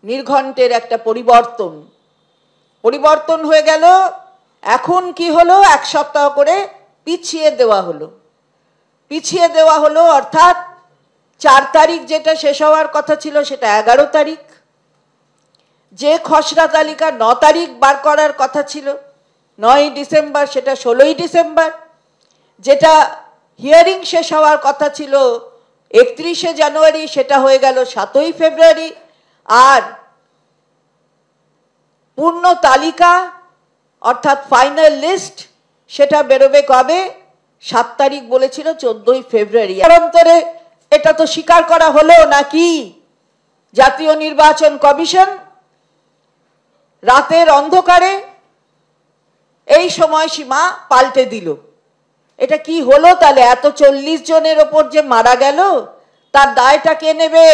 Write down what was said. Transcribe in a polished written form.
নির্ঘণ্টের একটা পরিবর্তন হয়ে গেল। এখন কি হলো, এক সপ্তাহ করে পিছিয়ে দেওয়া হলো অর্থাৎ 4 তারিখ যেটা শেষ হওয়ার কথা ছিল সেটা 11 তারিখ, যে খসড়া তালিকা 9 তারিখ বার করার কথা ছিল 9ই ডিসেম্বর সেটা 16ই ডিসেম্বর, যেটা হিয়ারিং শেষ হওয়ার কথা ছিল 31শে জানুয়ারি সেটা হয়ে গেল 7ই ফেব্রুয়ারি, আর পূর্ণ তালিকা অর্থাৎ ফাইনাল লিস্ট সেটা বেরোবে কবে, 7 তারিখ বলেছিল 14ই ফেব্রুয়ারি। অন্তরে এটা তো স্বীকার করা হলো নাকি জাতীয় নির্বাচন কমিশন রাতের অন্ধকারে এই সময়সীমা পাল্টে দিল। এটা কি হলো তাহলে? এত 40 জনের ওপর যে মারা গেল তার দায়টা কে নেবে?